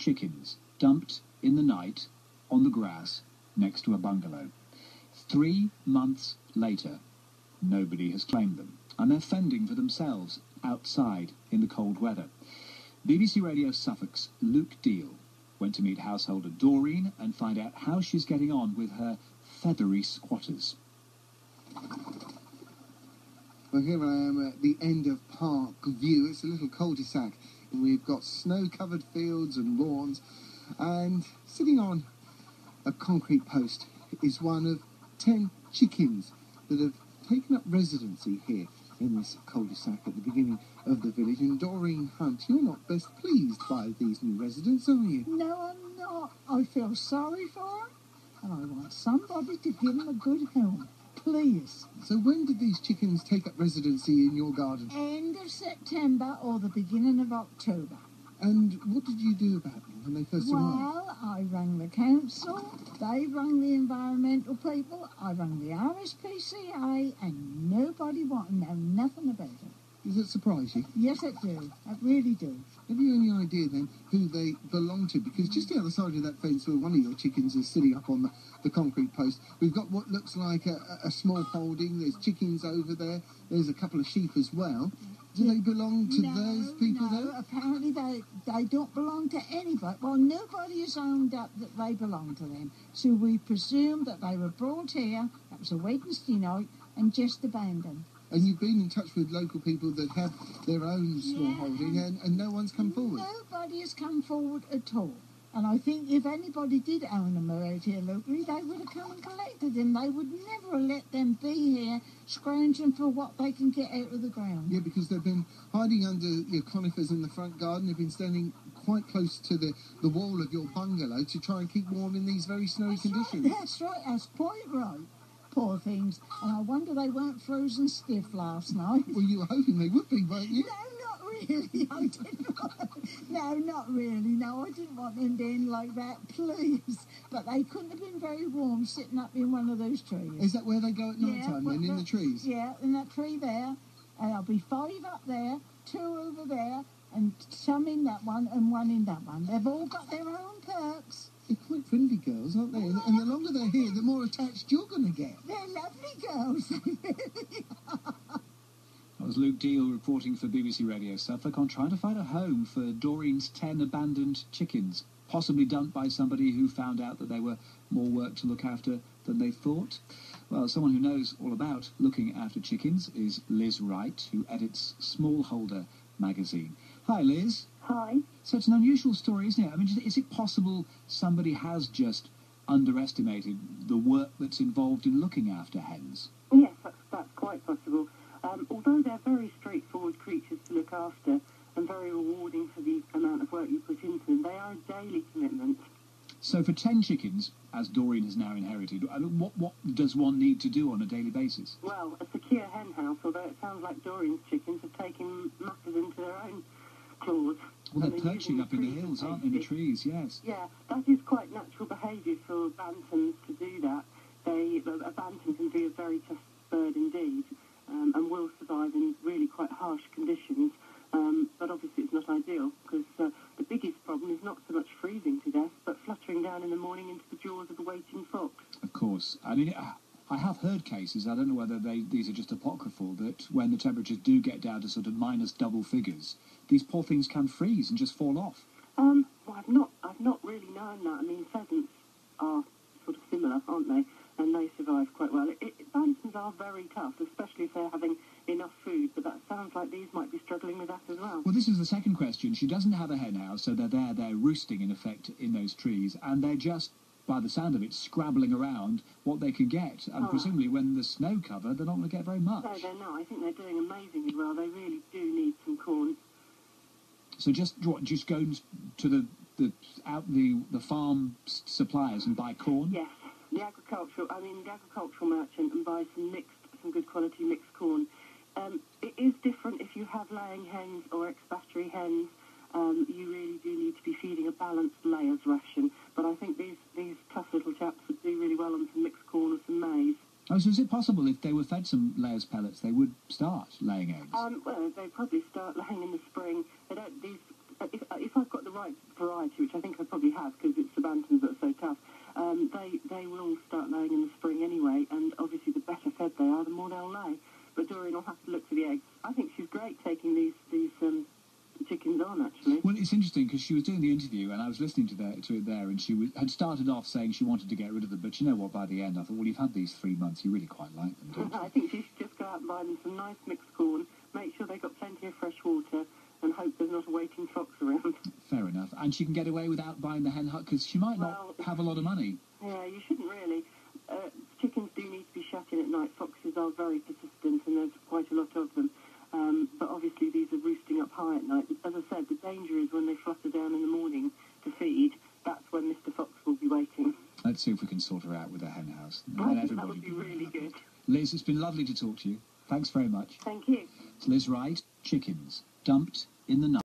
chickens dumped in the night on the grass next to a bungalow. 3 months later, nobody has claimed them, and they're fending for themselves outside in the cold weather. BBC Radio Suffolk's Luke Deal went to meet householder Doreen and find out how she's getting on with her feathery squatters. Well, here I am at the end of Park View. It's a little cul-de-sac. We've got snow-covered fields and lawns, and sitting on a concrete post is one of 10 chickens that have taken up residency here in this cul-de-sac at the beginning of the village. And Doreen Hunt, you're not best pleased by these new residents, are you? No, I'm not. I feel sorry for them, and I want somebody to give them a good home. Please. So when did these chickens take up residency in your garden? End of September or the beginning of October. And what did you do about them when they first arrived? Well, I rang the council, they rang the environmental people, I rang the RSPCA, and nobody wanted to know nothing about it. Does that surprise you? Yes, it do. It really do. Have you any idea then who they belong to? Because just the other side of that fence where one of your chickens is sitting up on the concrete post, we've got what looks like a small holding. There's chickens over there. There's a couple of sheep as well. Do they belong to those people No, there? apparently they don't belong to anybody. Well, nobody has owned up that they belong to them. So we presume that they were brought here, that was a Wednesday night, and just abandoned. And you've been in touch with local people that have their own small holding, and no one's come forward? Nobody has come forward at all. And I think if anybody did own them out here locally, they would have come and collected them. They would never have let them be here scrounging for what they can get out of the ground. Yeah, because they've been hiding under your conifers in the front garden. They've been standing quite close to the wall of your bungalow to try and keep warm in these very snowy conditions. That's right, that's quite right. Poor things. And I wonder they weren't frozen stiff last night. Well, you were hoping they would be, weren't you? No, not really. I didn't want... No, not really. No, I didn't want them being like that, please. But they couldn't have been very warm sitting up in one of those trees. Is that where they go at night time then, in the trees? Yeah, in that tree there. And there'll be 5 up there, 2 over there, and some in that one and 1 in that one. They've all got their own perks. They're quite friendly girls, aren't they? And the longer they're here, the more attached you're going to get. They're lovely girls. They really are. That was Luke Deal reporting for BBC Radio Suffolk on trying to find a home for Doreen's 10 abandoned chickens, possibly dumped by somebody who found out that they were more work to look after than they thought. Well, someone who knows all about looking after chickens is Liz Wright, who edits Smallholder magazine. Hi, Liz. Hi. So it's an unusual story, isn't it? I mean, is it possible somebody has just underestimated the work that's involved in looking after hens? Yes, that's quite possible. Although they're very straightforward creatures to look after and very rewarding for the amount of work you put into them, they are a daily commitment. So for 10 chickens, as Doreen has now inherited, I mean, what does one need to do on a daily basis? Well, a secure hen house, although it sounds like Doreen's chickens have taken matters into their own claws. Well, they're perching up in the hills, aren't they, in the trees, yes. Yeah, that is quite natural behaviour for bantams to do that. A bantam can be a very tough bird indeed, and will survive in really quite harsh conditions. But obviously it's not ideal, because the biggest problem is not so much freezing to death, but fluttering down in the morning into the jaws of a waiting fox. Of course. I mean, I have heard cases, I don't know whether these are just apocryphal, that when the temperatures do get down to sort of minus double figures, these poor things can freeze and just fall off. Well, I've not really known that. I mean, pheasants are sort of similar, aren't they? And they survive quite well. Bantams are very tough, especially if they're having enough food, but that sounds like these might be struggling with that as well. Well, this is the second question. She doesn't have a hen house, so they're roosting, in effect, in those trees, and they're just, by the sound of it, scrabbling around what they can get. And presumably when there's snow cover, they're not going to get very much. No, they're not. I think they're doing amazingly well. They really do need some corn. So just go to the farm suppliers and buy corn? Yes, the agricultural merchant, and buy some good quality mixed corn. It is different if you have laying hens or ex-battery hens. You really do need to be feeding a balanced layers ration. But I think these tough little chaps would do really well on some mixed corn or some maize. Oh, so is it possible if they were fed some layers pellets, they would start laying eggs? Well, they probably start laying in the spring. They don't. If I've got the right right variety, which I think I probably have because it's the bantams that are so tough, they will all start laying in the spring anyway, and obviously the better fed they are, the more they'll lay. But Doreen will have to look for the eggs. I think she's great taking these chickens on, actually. Well, it's interesting because she was doing the interview and I was listening to it there, and she had started off saying she wanted to get rid of them, but you know what, by the end I thought, well, you've had these 3 months, you really quite like them, don't you? I think she should just go out and buy them some nice mixed corn, make sure they've got plenty of fresh water, and hope there's not a waiting fox around. Fair enough. And she can get away without buying the hen hut because she might not have a lot of money. Yeah, you shouldn't really. Chickens do need to be shut in at night. Foxes are very persistent, and there's quite a lot of them. But obviously these are roosting up high at night. As I said, the danger is when they flutter down in the morning to feed. That's when Mr. Fox will be waiting. Let's see if we can sort her out with a hen house. I think that would be really good. Liz, it's been lovely to talk to you. Thanks very much. Thank you. It's Liz Wright, chickens dumped in the night.